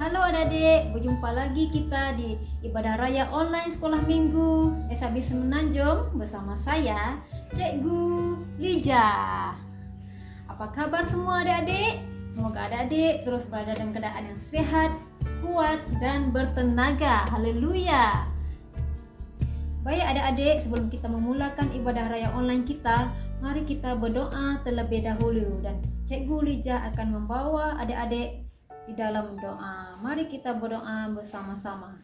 Halo adik-adik, berjumpa lagi kita di ibadah raya online sekolah minggu SAB Semenanjung bersama saya, Cikgu Lija. Apa kabar semua adik-adik? Semoga adik-adik terus berada dalam keadaan yang sehat, kuat, dan bertenaga. Haleluya. Baik adik-adik, sebelum kita memulakan ibadah raya online kita, mari kita berdoa terlebih dahulu dan Cikgu Lija akan membawa adik-adik di dalam doa. Mari kita berdoa bersama-sama.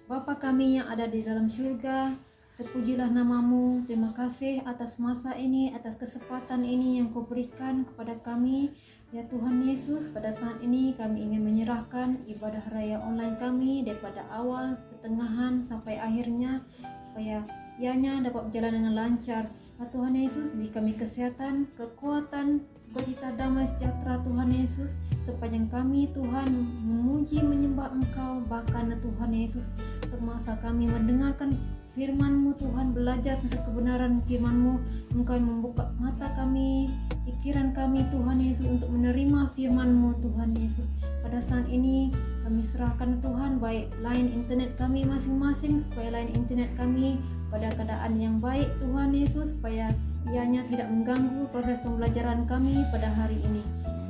Bapa kami yang ada di dalam surga, terpujilah namamu. Terima kasih atas masa ini, atas kesempatan ini yang kau berikan kepada kami. Ya Tuhan Yesus, pada saat ini kami ingin menyerahkan ibadah raya online kami daripada awal, pertengahan sampai akhirnya, supaya ianya dapat berjalan dengan lancar. Ya Tuhan Yesus, beri kami kesehatan, kekuatan, sukacita, damai, sejahtera Tuhan Yesus. Sepanjang kami Tuhan memuji menyembah Engkau, bahkan Tuhan Yesus semasa kami mendengarkan firman-Mu Tuhan, belajar tentang kebenaran firman-Mu, Engkau yang membuka mata kami, pikiran kami Tuhan Yesus untuk menerima firman-Mu Tuhan Yesus. Pada saat ini kami serahkan Tuhan baik line internet kami masing-masing, supaya line internet kami pada keadaan yang baik Tuhan Yesus, supaya ianya tidak mengganggu proses pembelajaran kami pada hari ini.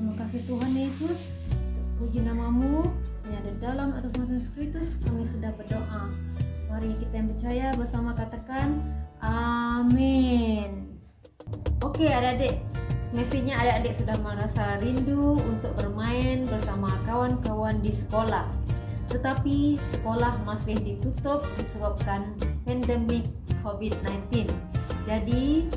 Terima kasih Tuhan Yesus, puji namamu. Hanya di dalam atas nama Yesus Kristus kami sudah berdoa. Mari kita yang percaya bersama katakan amin. Oke adik-adik, semestinya adik-adik sudah merasa rindu untuk bermain bersama kawan-kawan di sekolah. Tetapi sekolah masih ditutup disebabkan pandemik COVID-19. Jadi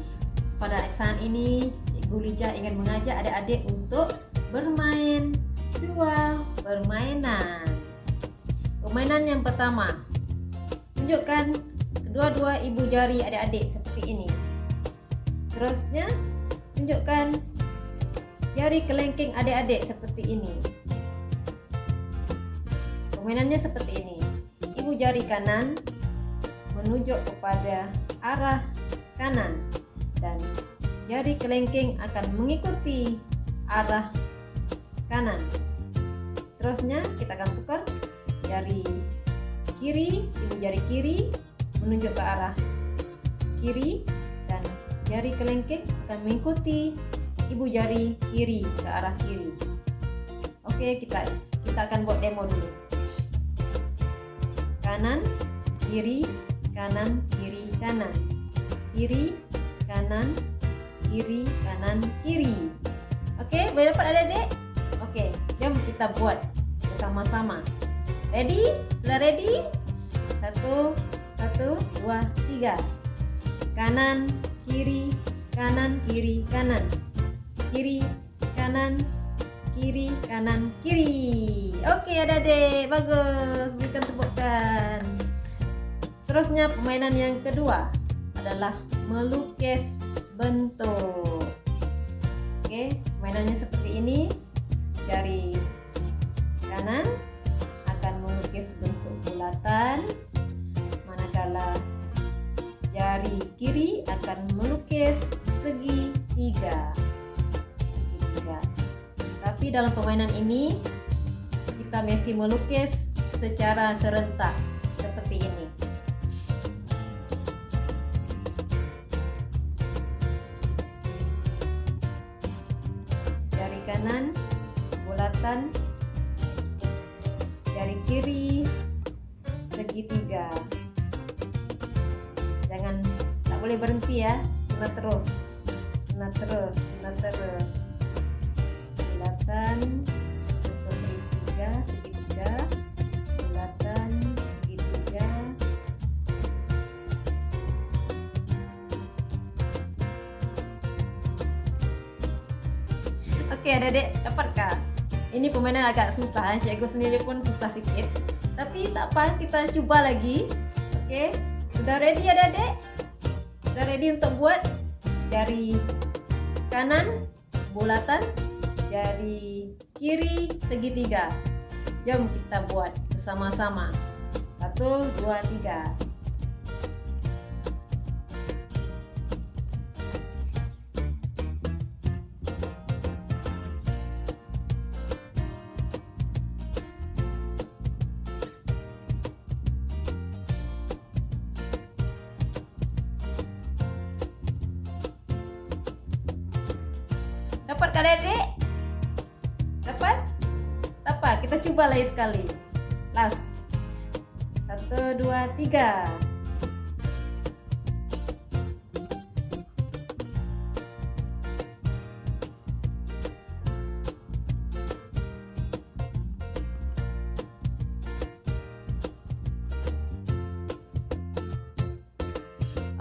pada saat ini Ibu Lija ingin mengajak adik-adik untuk bermain dua permainan. Permainan yang pertama, tunjukkan kedua-dua ibu jari adik-adik seperti ini. Terusnya, tunjukkan jari kelengking adik-adik seperti ini. Permainannya seperti ini. Ibu jari kanan menunjuk kepada arah kanan dan jari kelengking akan mengikuti arah kanan. Terusnya kita akan tukar jari kiri, ibu jari kiri menunjuk ke arah kiri dan jari kelengking akan mengikuti ibu jari kiri ke arah kiri. Oke, kita akan buat demo dulu. Kanan, kiri, kanan, kiri, kanan. Kiri, kanan, kiri, kanan, kiri. Oke, boleh dapat adik-adik? Oke, jom kita buat bersama-sama. Ready? Sudah ready? 1, 2, 3. Kanan, kiri, kanan, kiri, kanan. Kiri, kanan, kiri, kanan, kiri. Oke adik-adik, bagus. Berikan tepukan. Seterusnya permainan yang kedua adalah melukis bentuk. Oke, mainannya seperti ini. Jari kanan akan melukis bentuk bulatan, manakala jari kiri akan melukis segitiga. Tapi dalam permainan ini kita mesti melukis secara serentak seperti ini. Kanan bulatan, jari kiri segitiga. Tak boleh berhenti ya, kena terus. Bulatan untuk segitiga, bulatan segitiga. Oke adik-adik, dapatkah? Ini permainan agak susah, cikgu sendiri pun susah sikit. Tapi tak apa, kita cuba lagi. Oke, sudah ready adik-adik? Sudah ready untuk buat jari kanan bulatan, jari kiri segitiga. Jom kita buat bersama-sama. 1, 2, 3. Dapat kan adik? Dapat? Dapat, kita coba lagi sekali. Last. 1, 2, 3.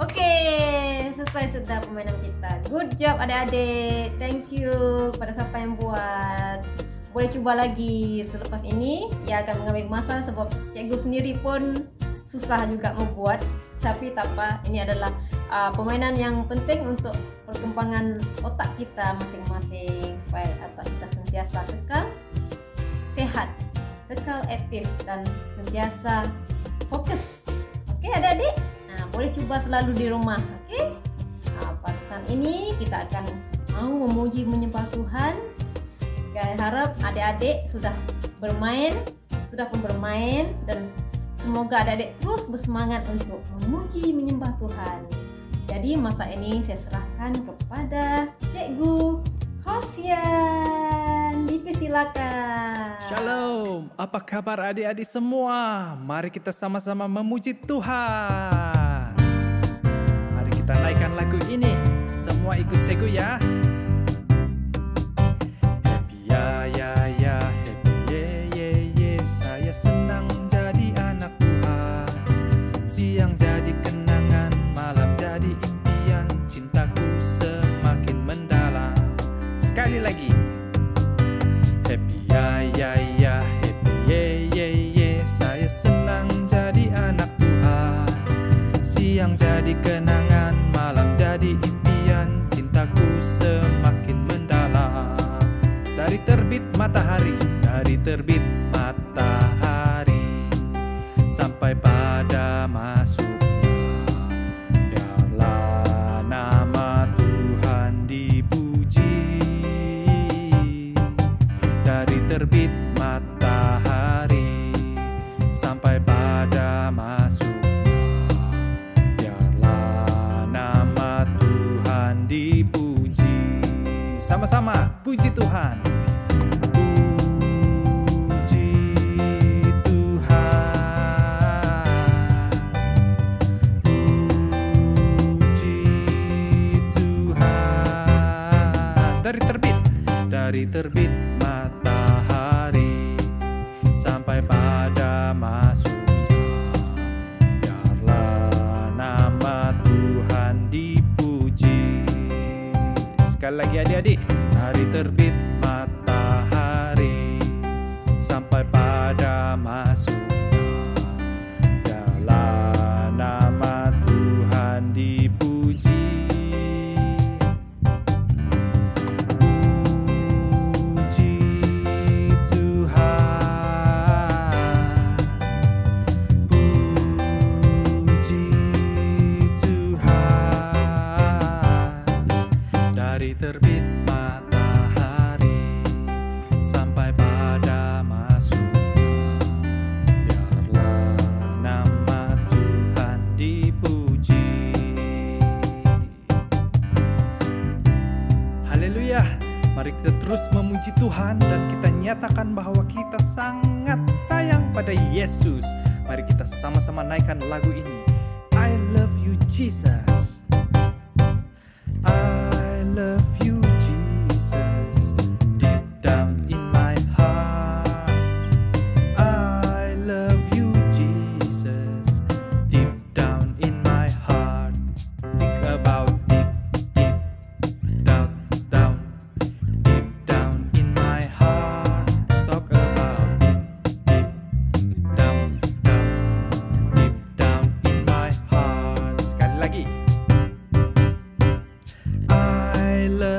Oke, selesai sudah permainan kita. Good job adik-adik. Thank you pada siapa yang buat. Boleh coba lagi selepas ini. Ya akan mengambil masa sebab cikgu sendiri pun susah juga membuat. Tapi tak apa, ini adalah permainan yang penting untuk perkembangan otak kita masing-masing supaya otak kita sentiasa kekal sehat, kekal aktif dan sentiasa fokus. Oke adik-adik? Boleh coba selalu di rumah, oke? Pada saat ini kita akan mau memuji menyembah Tuhan. Saya harap adik-adik sudah pun bermain dan semoga adik-adik terus bersemangat untuk memuji menyembah Tuhan. Jadi masa ini saya serahkan kepada Cikgu Hosian. Dipersilakan. Shalom, apa kabar adik-adik semua? Mari kita sama-sama memuji Tuhan. Mari kita naikkan lagu ini. Semua ikut cikgu ya. Happy ya ya ya, happy ye ye ye. Saya senang jadi anak Tuhan. Siang jadi kenangan, malam jadi impian. Cintaku semakin mendalam. Sekali lagi. Happy ya ya ya, happy ye ye ye. Saya senang jadi anak Tuhan. Siang jadi kenangan, malam jadi impian. Cintaku semakin mendalam. Dari terbit matahari sampai pada masuknya, biarlah nama Tuhan dipuji. Dari terbit matahari sampai pada masuknya, biarlah nama Tuhan dipuji. Sama-sama puji Tuhan. Dari terbit matahari sampai pada masuknya, biarlah nama Tuhan dipuji. Sekali lagi adik-adik. Dari terbit matahari sampai pada masuknya, biarlah nama Tuhan dipuji. Terbit matahari sampai pada masuknya, biarlah nama Tuhan dipuji. Haleluya. Mari kita terus memuji Tuhan dan kita nyatakan bahwa kita sangat sayang pada Yesus. Mari kita sama-sama naikkan lagu ini. I love you Jesus. I love you Jesus, deep down in my heart. I love you Jesus, deep down in my heart. Think about deep down in my heart. Talk about deep down in my heart. Sekali lagi. I love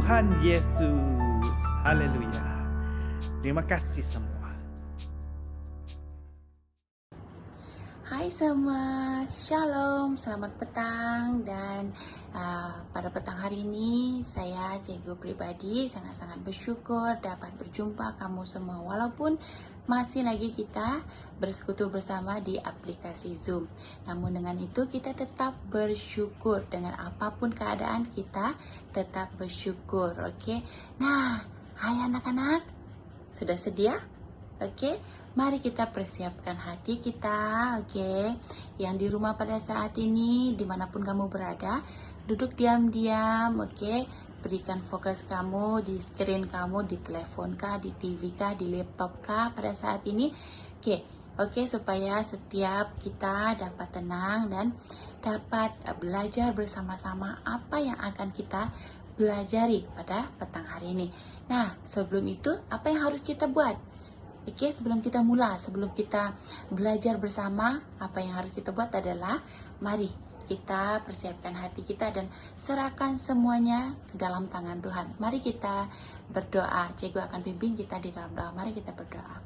Tuhan Yesus. Haleluya. Terima kasih semua. Hai semua, shalom, selamat petang. Dan pada petang hari ini saya cikgu pribadi sangat-sangat bersyukur dapat berjumpa kamu semua, walaupun masih lagi kita bersekutu bersama di aplikasi Zoom. Namun dengan itu kita tetap bersyukur, dengan apapun keadaan kita tetap bersyukur. Oke. Nah, hai anak-anak, sudah sedia? Oke, mari kita persiapkan hati kita. Oke, yang di rumah pada saat ini, dimanapun kamu berada, duduk diam-diam. Oke, berikan fokus kamu di screen kamu, di telepon kah, di TV kah, di laptop kah pada saat ini. Oke, supaya setiap kita dapat tenang dan dapat belajar bersama-sama apa yang akan kita pelajari pada petang hari ini. Nah, sebelum itu, apa yang harus kita buat? Oke, sebelum kita belajar bersama, apa yang harus kita buat adalah mari kita persiapkan hati kita dan serahkan semuanya ke dalam tangan Tuhan. Mari kita berdoa. Cikgu akan pimpin kita di dalam doa. Mari kita berdoa.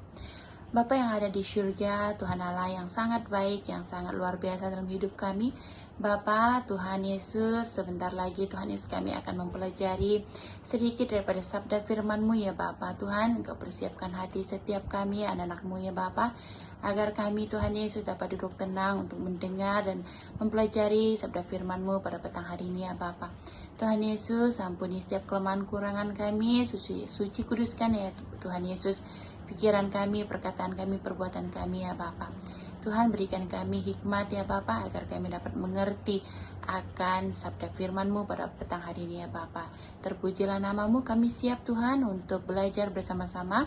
Bapa yang ada di surga, Tuhan Allah yang sangat baik, yang sangat luar biasa dalam hidup kami. Bapa, Tuhan Yesus, sebentar lagi Tuhan Yesus kami akan mempelajari sedikit daripada sabda firman-Mu ya Bapa. Tuhan, Engkau persiapkan hati setiap kami, anak-anak-Mu ya Bapa, agar kami Tuhan Yesus dapat duduk tenang untuk mendengar dan mempelajari sabda firman-Mu pada petang hari ini ya Bapa. Tuhan Yesus, ampuni setiap kelemahan kurangan kami, suci kuduskan ya Tuhan Yesus, pikiran kami, perkataan kami, perbuatan kami ya Bapa. Tuhan, berikan kami hikmat ya Bapa, agar kami dapat mengerti akan sabda firman-Mu pada petang hari ini ya Bapa. Terpujilah nama-Mu, kami siap Tuhan untuk belajar bersama-sama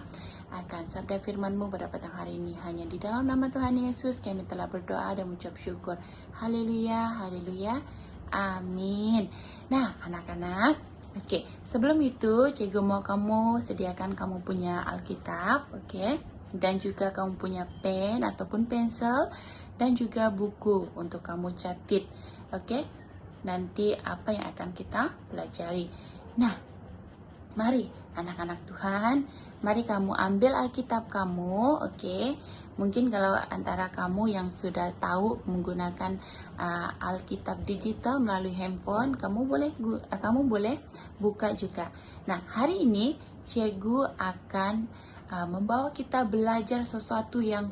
akan sabda firman-Mu pada petang hari ini. Hanya di dalam nama Tuhan Yesus kami telah berdoa dan mengucap syukur. Haleluya, haleluya, amin. Nah anak-anak, oke, sebelum itu cikgu mau kamu sediakan kamu punya Alkitab, oke, dan juga kamu punya pen ataupun pensel dan juga buku untuk kamu catat. Oke, nanti apa yang akan kita pelajari. Nah, mari anak-anak Tuhan, mari kamu ambil Alkitab kamu. Oke, mungkin kalau antara kamu yang sudah tahu menggunakan Alkitab digital melalui handphone, kamu boleh buka juga. Nah, hari ini cikgu akan membawa kita belajar sesuatu yang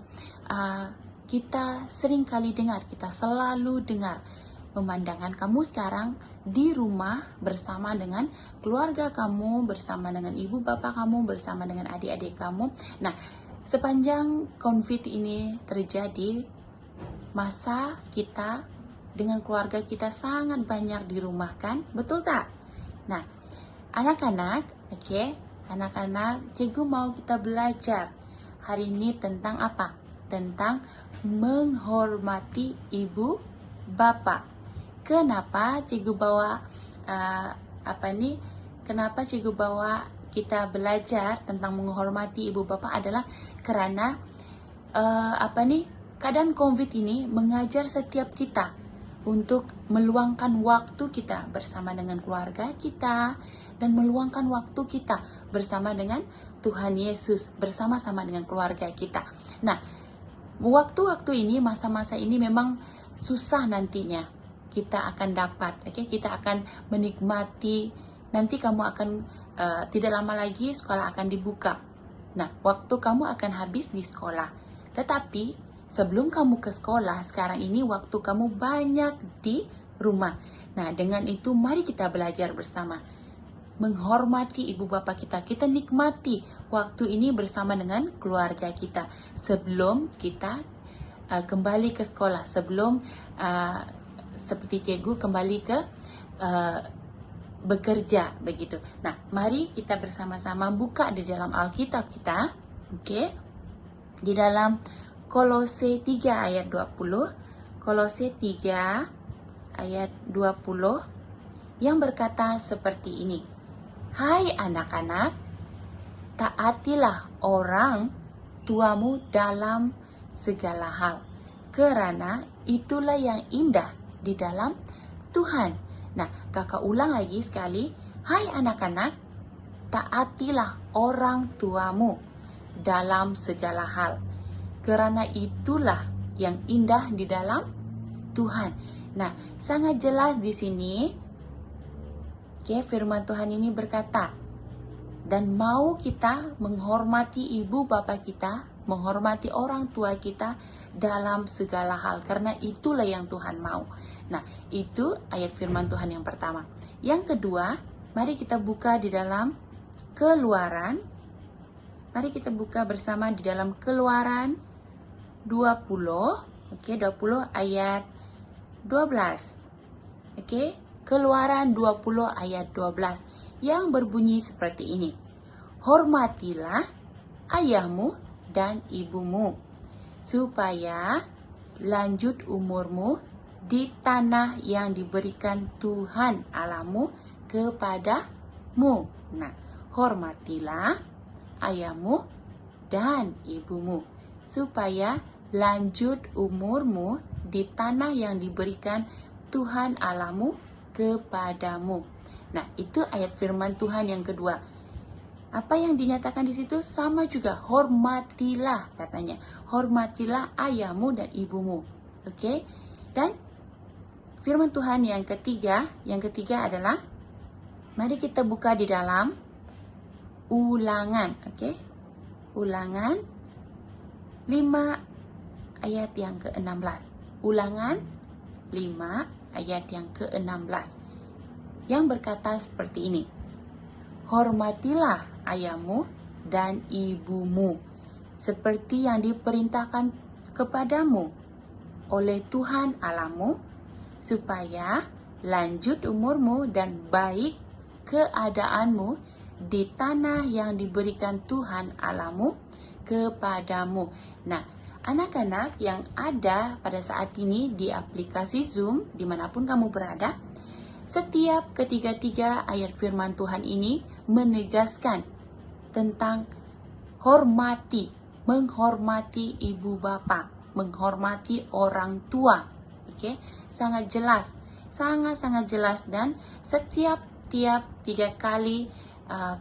kita sering kali dengar, kita selalu dengar. Pemandangan kamu sekarang di rumah bersama dengan keluarga kamu, bersama dengan ibu bapak kamu, bersama dengan adik-adik kamu. Nah, sepanjang COVID ini terjadi, masa kita dengan keluarga kita sangat banyak di rumah kan? Betul tak? Nah, anak-anak, oke, anak-anak, cikgu mau kita belajar hari ini tentang apa? Tentang menghormati ibu bapak. Kenapa cikgu bawa Kenapa cikgu bawa kita belajar tentang menghormati ibu bapak adalah karena keadaan COVID ini mengajar setiap kita untuk meluangkan waktu kita bersama dengan keluarga kita dan meluangkan waktu kita bersama dengan Tuhan Yesus, bersama-sama dengan keluarga kita. Nah, waktu-waktu ini, masa-masa ini memang susah nantinya kita akan dapat, kita akan menikmati. Nanti kamu akan tidak lama lagi sekolah akan dibuka. Nah, waktu kamu akan habis di sekolah. Tetapi sebelum kamu ke sekolah, sekarang ini waktu kamu banyak di rumah. Nah, dengan itu mari kita belajar bersama menghormati ibu bapak kita. Kita nikmati waktu ini bersama dengan keluarga kita sebelum kita kembali ke sekolah, sebelum seperti cikgu kembali ke bekerja begitu. Nah, mari kita bersama-sama buka di dalam Alkitab kita, oke? Di dalam Kolose 3 ayat 20. Kolose 3 ayat 20 yang berkata seperti ini. Hai anak-anak, taatilah orang tuamu dalam segala hal, karena itulah yang indah di dalam Tuhan. Nah, kakak ulang lagi sekali. Hai anak-anak, taatilah orang tuamu dalam segala hal, karena itulah yang indah di dalam Tuhan. Nah, sangat jelas di sini, firman Tuhan ini berkata, dan mau kita menghormati ibu bapa kita, menghormati orang tua kita dalam segala hal, karena itulah yang Tuhan mau. Nah, itu ayat firman Tuhan yang pertama. Yang kedua, mari kita buka di dalam Keluaran. Mari kita buka bersama di dalam Keluaran 20, 20 ayat 12. Keluaran 20 ayat 12 yang berbunyi seperti ini. Hormatilah ayahmu dan ibumu, supaya lanjut umurmu di tanah yang diberikan Tuhan Allahmu kepadamu. Nah, hormatilah ayahmu dan ibumu, supaya lanjut umurmu di tanah yang diberikan Tuhan Allahmu kepadamu. Nah, itu ayat firman Tuhan yang kedua. Apa yang dinyatakan di situ sama juga, hormatilah katanya. Hormatilah ayahmu dan ibumu. Dan firman Tuhan yang ketiga adalah, mari kita buka di dalam Ulangan, Ulangan 5 ayat yang ke-16. Ulangan 5 ayat yang ke-16. Yang berkata seperti ini. Hormatilah ayahmu dan ibumu, seperti yang diperintahkan kepadamu oleh Tuhan Allahmu, supaya lanjut umurmu dan baik keadaanmu di tanah yang diberikan Tuhan Allahmu kepadamu. Nah, anak-anak yang ada pada saat ini di aplikasi Zoom, dimanapun kamu berada, setiap ketiga-tiga ayat firman Tuhan ini menegaskan tentang menghormati ibu bapa, menghormati orang tua. Sangat jelas, sangat jelas, dan setiap 3 kali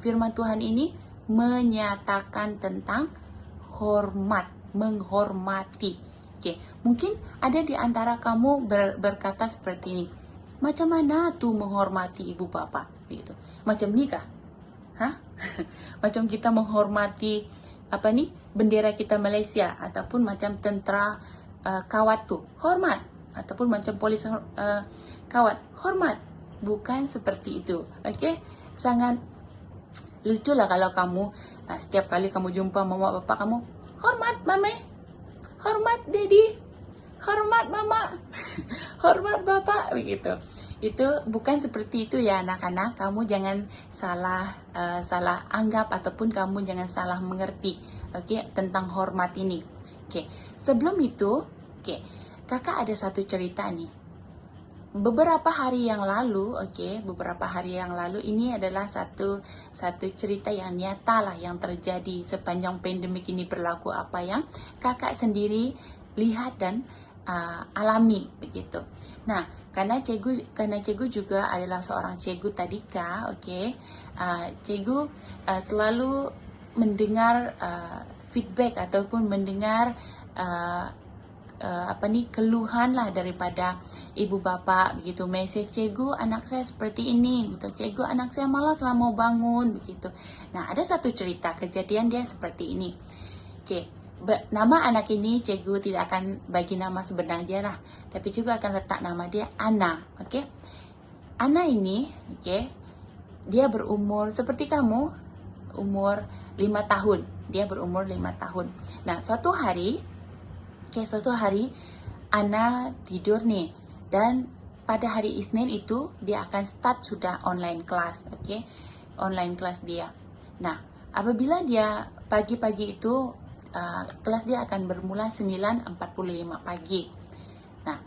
firman Tuhan ini menyatakan tentang menghormati. Mungkin ada di antara kamu berkata seperti ini. Macam mana tuh menghormati ibu bapa gitu? Macam nikah? Macam kita menghormati bendera kita Malaysia, ataupun macam tentera kawat tuh hormat, ataupun macam polis kawat hormat. Bukan seperti itu. Sangat lucu lah kalau kamu setiap kali kamu jumpa mama bapak kamu, hormat mame, hormat daddy, hormat mama, hormat bapak, begitu. Itu bukan seperti itu ya anak-anak. Kamu jangan salah anggap, ataupun kamu jangan salah mengerti tentang hormat ini. Sebelum itu, kakak ada satu cerita nih. Beberapa hari yang lalu, ini adalah satu cerita yang nyata lah yang terjadi sepanjang pandemik ini berlaku, apa yang kakak sendiri lihat dan alami begitu. Nah, karena cikgu juga adalah seorang cikgu tadika, cikgu selalu mendengar feedback ataupun mendengar keluhan lah daripada ibu bapak begitu. Mesej, cikgu anak saya seperti ini gitu, cikgu anak saya malas lah mau bangun begitu. Nah, ada satu cerita kejadian dia seperti ini. Nama anak ini cikgu tidak akan bagi nama sebenarnya lah, tapi juga akan letak nama dia Ana. Ana ini dia berumur seperti kamu, umur 5 tahun. Dia berumur 5 tahun. Nah, suatu hari Ana tidur nih, dan pada hari Isnin itu dia akan start sudah online class, online class dia. Nah, apabila dia pagi-pagi itu kelas dia akan bermula 9.45 pagi. Nah,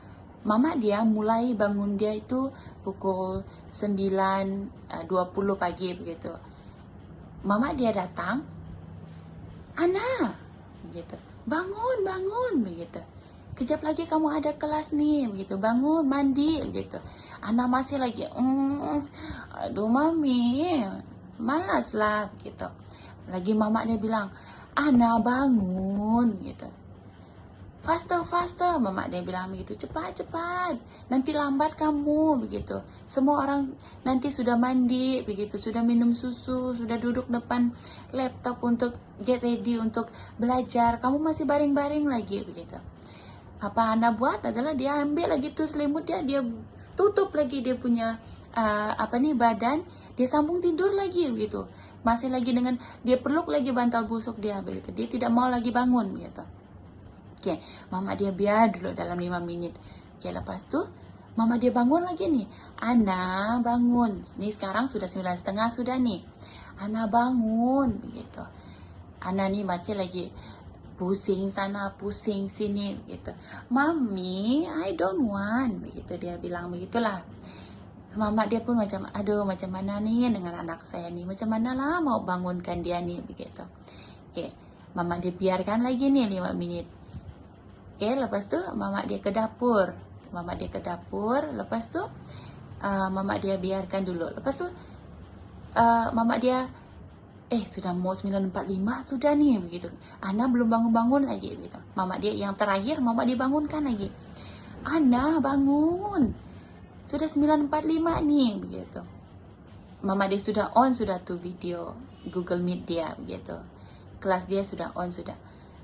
mama dia mulai bangun dia itu pukul 9.20 pagi begitu. Mama dia datang, Ana, gitu, bangun begitu. kejap lagi kamu ada kelas nih, begitu, bangun, mandi, begitu. Ana masih lagi, aduh mami, malas lah, begitu. Lagi mama dia bilang, Ana bangun, gitu. Faster, faster, mama dia bilang begitu. Cepat, cepat, nanti lambat kamu, begitu. Semua orang nanti sudah mandi, begitu, sudah minum susu, sudah duduk depan laptop untuk get ready untuk belajar. Kamu masih baring-baring lagi, begitu. Apa Ana buat adalah dia ambil lagi tuh selimut dia tutup lagi dia punya badan, dia sambung tidur lagi, begitu. Masih lagi dengan dia peluk lagi bantal busuk dia, begitu. Dia tidak mau lagi bangun, begitu. Oke, mama dia biar dulu dalam 5 menit. Oke, lepas tuh mama dia bangun lagi nih. Ana bangun. Nih sekarang sudah 9:30 sudah nih. Ana bangun, begitu. Ana nih masih lagi pusing sana, pusing sini, begitu. Mami, I don't want, begitu dia bilang begitulah. Mama dia pun macam, aduh macam mana nih dengan anak saya nih, macam mana lah mau bangunkan dia nih, begitu. Oke, mama dia biarkan lagi nih 5 menit. Oke, lepas tu mama dia ke dapur. Mama dia ke dapur, lepas tu mama dia biarkan dulu. Lepas tu mama dia sudah mau 9:45 sudah nih, begitu. Ana belum bangun-bangun lagi, begitu. Mama dia yang terakhir mama dia bangunkan lagi. Ana bangun. Sudah 9:45 nih, begitu. Mama dia sudah on sudah tuh video Google Meet dia, begitu. Kelas dia sudah on sudah.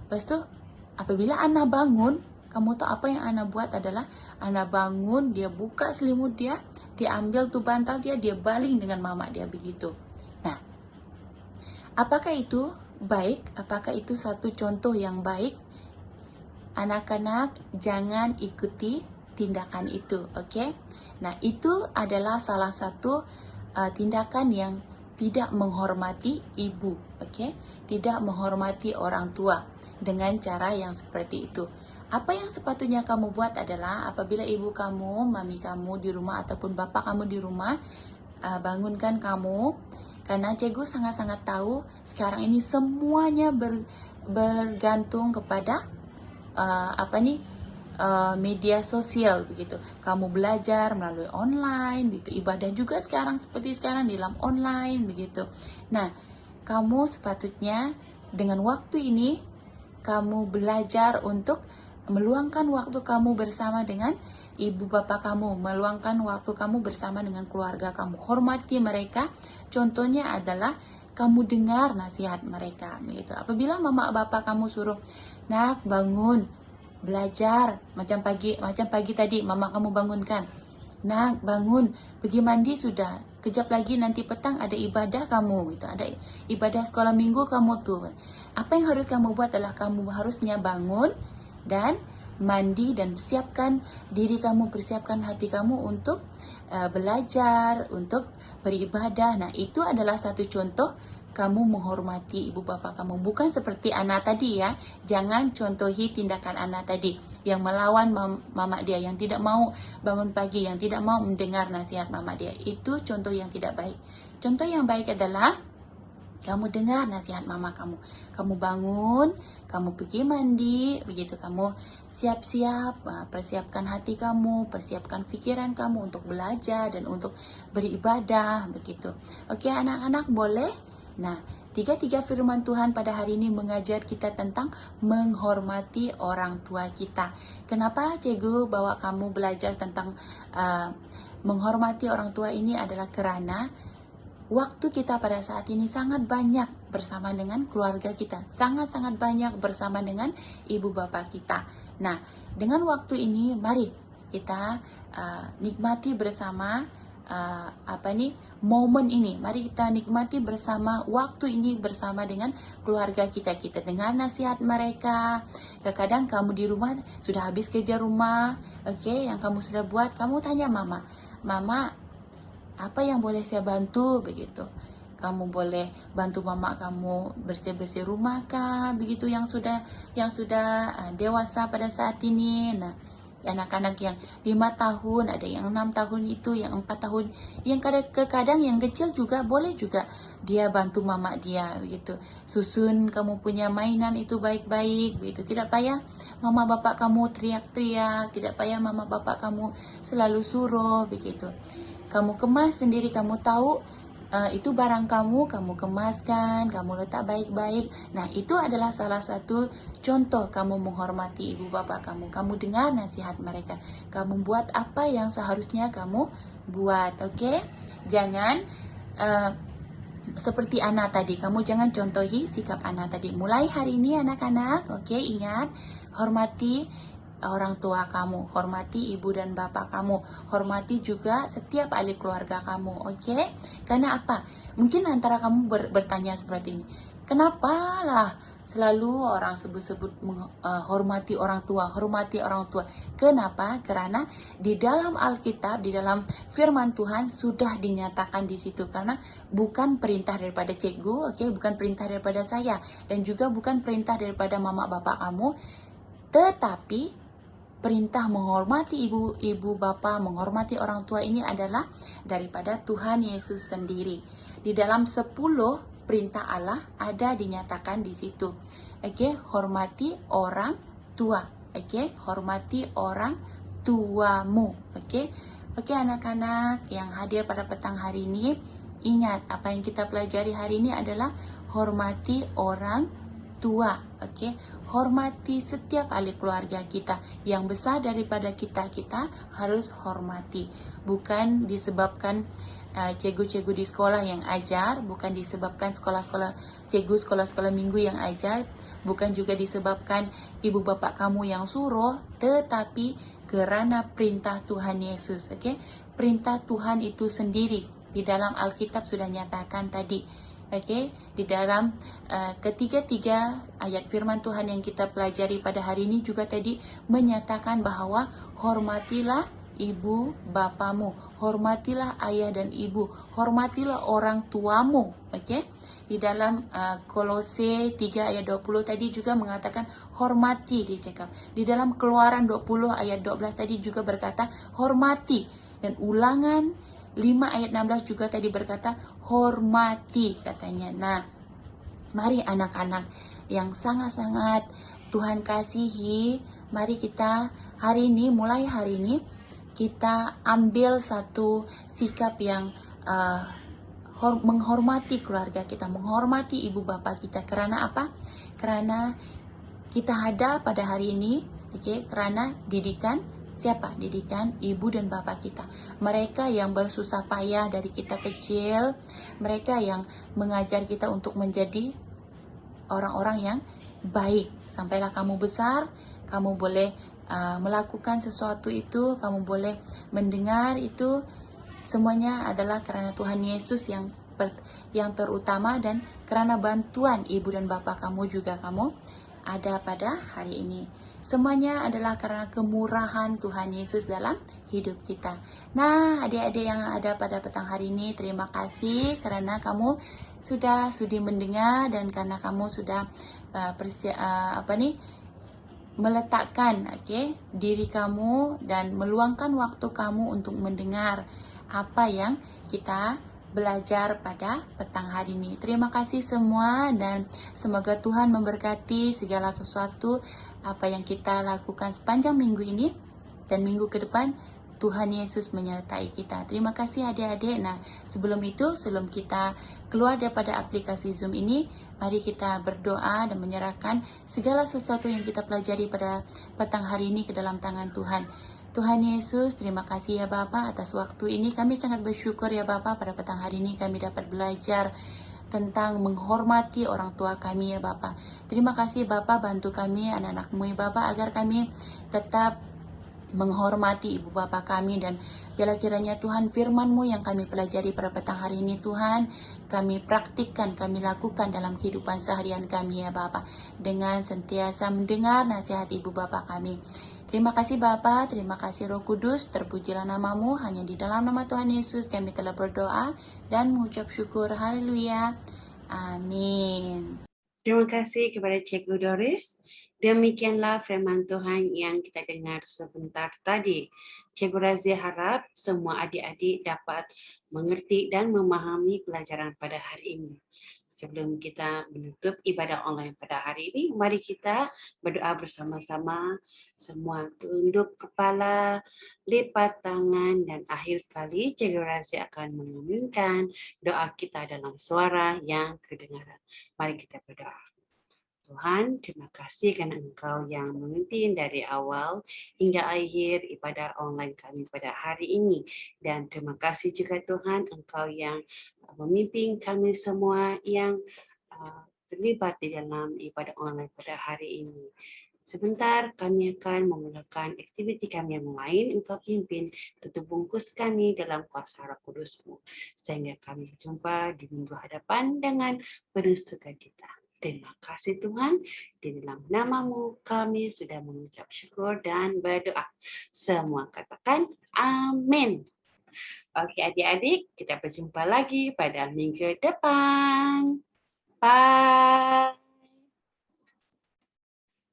Lepas tu apabila Ana bangun, kamu tahu apa yang Ana buat adalah Ana bangun, dia buka selimut dia ambil tuh bantal dia baling dengan mama dia begitu. Nah, apakah itu baik? Apakah itu satu contoh yang baik? Anak-anak jangan ikuti tindakan itu, oke? Nah, itu adalah salah satu tindakan yang tidak menghormati ibu, oke? Tidak menghormati orang tua dengan cara yang seperti itu. Apa yang sepatutnya kamu buat adalah apabila ibu kamu, mami kamu di rumah ataupun bapak kamu di rumah bangunkan kamu, karena cikgu sangat-sangat tahu sekarang ini semuanya bergantung kepada media sosial, begitu. Kamu belajar melalui online, begitu. Ibadah juga sekarang seperti sekarang di dalam online, begitu. Nah, kamu sepatutnya dengan waktu ini kamu belajar untuk meluangkan waktu kamu bersama dengan ibu bapak kamu, meluangkan waktu kamu bersama dengan keluarga kamu. Hormati mereka. Contohnya adalah kamu dengar nasihat mereka, begitu. Apabila mama bapak kamu suruh, nak bangun, belajar, macam pagi tadi mama kamu bangunkan, nak bangun, pergi mandi sudah, kejap lagi nanti petang ada ibadah kamu, gitu. Ada ibadah sekolah minggu kamu tuh. Apa yang harus kamu buat adalah kamu harusnya bangun dan mandi dan siapkan diri kamu, persiapkan hati kamu untuk belajar, untuk beribadah. Nah, itu adalah satu contoh kamu menghormati ibu bapak kamu. Bukan seperti anak tadi ya. Jangan contohi tindakan anak tadi yang melawan mama dia, yang tidak mau bangun pagi, yang tidak mau mendengar nasihat mama dia. Itu contoh yang tidak baik. Contoh yang baik adalah kamu dengar nasihat mama kamu. Kamu bangun, kamu pergi mandi, begitu. Kamu siap-siap, persiapkan hati kamu, persiapkan pikiran kamu untuk belajar dan untuk beribadah, begitu. Oke, anak-anak boleh? Nah, tiga firman Tuhan pada hari ini mengajar kita tentang menghormati orang tua kita. Kenapa cikgu bawa kamu belajar tentang menghormati orang tua ini adalah karena waktu kita pada saat ini sangat banyak bersama dengan keluarga kita. Sangat-sangat banyak bersama dengan ibu bapak kita. Nah, dengan waktu ini mari kita nikmati bersama momen ini. Mari kita nikmati bersama waktu ini bersama dengan keluarga kita. Kita dengar nasihat mereka. Kadang kamu di rumah sudah habis kerja rumah, oke, yang kamu sudah buat, kamu tanya mama, apa yang boleh saya bantu, begitu. Kamu boleh bantu mama kamu bersih-bersih rumah kah, begitu, yang sudah dewasa pada saat ini. Nah, anak-anak yang 5 tahun, ada yang 6 tahun itu, yang 4 tahun, yang kadang yang kecil juga boleh juga dia bantu mama dia begitu. Susun kamu punya mainan itu baik-baik begitu. Tidak payah mama bapak kamu teriak-teriak, tidak payah mama bapak kamu selalu suruh begitu. Kamu kemas sendiri, kamu tahu itu barang kamu kemaskan, kamu letak baik-baik. Nah, itu adalah salah satu contoh kamu menghormati ibu bapak kamu. Kamu dengar nasihat mereka. Kamu buat apa yang seharusnya kamu buat, oke? Jangan seperti Ana tadi, kamu jangan contohi sikap Ana tadi. Mulai hari ini anak-anak, oke, ingat, hormati orang tua kamu, hormati ibu dan bapak kamu, hormati juga setiap ahli keluarga kamu, oke? Karena apa? Mungkin antara kamu bertanya seperti ini, kenapa lah selalu orang sebut-sebut hormati orang tua, hormati orang tua? Kenapa? Karena di dalam Alkitab, di dalam firman Tuhan sudah dinyatakan di situ, karena bukan perintah daripada cikgu, oke? Bukan perintah daripada saya, dan juga bukan perintah daripada mama bapak kamu, tetapi perintah menghormati ibu bapak, menghormati orang tua ini adalah daripada Tuhan Yesus sendiri. Di dalam 10 perintah Allah ada dinyatakan di situ. Oke, hormati orang tua. Oke, hormati orang tuamu. Oke. Oke, anak-anak yang hadir pada petang hari ini, ingat apa yang kita pelajari hari ini adalah hormati orang tua. Oke. Hormati setiap ahli keluarga kita. Yang besar daripada kita harus hormati. Bukan disebabkan cikgu-cikgu di sekolah yang ajar, bukan disebabkan sekolah-sekolah minggu yang ajar, bukan juga disebabkan ibu bapak kamu yang suruh, tetapi karena perintah Tuhan Yesus. Oke? Perintah Tuhan itu sendiri di dalam Alkitab sudah nyatakan tadi. Oke, di dalam ketiga ayat firman Tuhan yang kita pelajari pada hari ini juga tadi menyatakan bahwa hormatilah ibu bapamu, hormatilah ayah dan ibu, hormatilah orang tuamu. Oke, di dalam Kolose 3 ayat 20 tadi juga mengatakan hormati, dicekap. Di dalam Keluaran 20 ayat 12 tadi juga berkata hormati, dan Ulangan 5 ayat 16 juga tadi berkata hormati katanya. Nah, mari anak-anak yang sangat-sangat Tuhan kasihi, mari kita mulai hari ini kita ambil satu sikap yang menghormati keluarga kita, menghormati ibu bapak kita. Karena apa? Karena kita ada pada hari ini, oke, karena didikan siapa? Didikan ibu dan bapak kita. Mereka yang bersusah payah dari kita kecil, mereka yang mengajar kita untuk menjadi orang-orang yang baik. Sampailah kamu besar, kamu boleh melakukan sesuatu itu, kamu boleh mendengar itu, semuanya adalah karena Tuhan Yesus yang terutama, dan karena bantuan ibu dan bapak kamu juga kamu ada pada hari ini. Semuanya adalah karena kemurahan Tuhan Yesus dalam hidup kita. Nah, adik-adik yang ada pada petang hari ini, terima kasih karena kamu sudah sudi mendengar, dan karena kamu sudah meletakkan diri kamu dan meluangkan waktu kamu untuk mendengar apa yang kita belajar pada petang hari ini. Terima kasih semua, dan semoga Tuhan memberkati segala sesuatu apa yang kita lakukan sepanjang minggu ini, dan minggu ke depan Tuhan Yesus menyertai kita. Terima kasih adik-adik. Nah, sebelum kita keluar daripada aplikasi Zoom ini, mari kita berdoa dan menyerahkan segala sesuatu yang kita pelajari pada petang hari ini ke dalam tangan Tuhan. Tuhan Yesus, terima kasih ya Bapa atas waktu ini. Kami sangat bersyukur ya Bapa, pada petang hari ini kami dapat belajar tentang menghormati orang tua kami ya Bapa. Terima kasih Bapa, bantu kami anak-anak-Mu ya Bapa, agar kami tetap menghormati ibu bapa kami, dan biarlah kiranya Tuhan firman-Mu yang kami pelajari pada petang hari ini Tuhan, kami praktikkan, kami lakukan dalam kehidupan seharian kami ya Bapa, dengan sentiasa mendengar nasihat ibu bapa kami. Terima kasih Bapa, terima kasih Roh Kudus, terpujilah nama-Mu. Hanya di dalam nama Tuhan Yesus kami telah berdoa dan mengucap syukur. Haleluya. Amin. Terima kasih kepada Cikgu Doris Demikianlah firman Tuhan yang kita dengar sebentar tadi. Cikgu Razia harap semua adik-adik dapat mengerti dan memahami pelajaran pada hari ini. Sebelum kita menutup ibadah online pada hari ini, mari kita berdoa bersama-sama. Semua tunduk kepala, lipat tangan, dan akhir sekali Cikgu Razia akan mengaminkan doa kita dalam suara yang kedengaran. Mari kita berdoa. Tuhan, terima kasih karena Engkau yang memimpin dari awal hingga akhir ibadah online kami pada hari ini. Dan terima kasih juga Tuhan, Engkau yang memimpin kami semua yang terlibat di dalam ibadah online pada hari ini. Sebentar kami akan memulakan aktiviti kami yang lain. Engkau pimpin, tutup bungkus kami dalam kuasa Roh Kudus-Mu. Sehingga kami berjumpa di minggu hadapan dengan penuh sukacita. Terima kasih Tuhan, di dalam nama-Mu kami sudah mengucap syukur dan berdoa. Semua katakan amin. Oke adik-adik, kita berjumpa lagi pada minggu depan. Bye.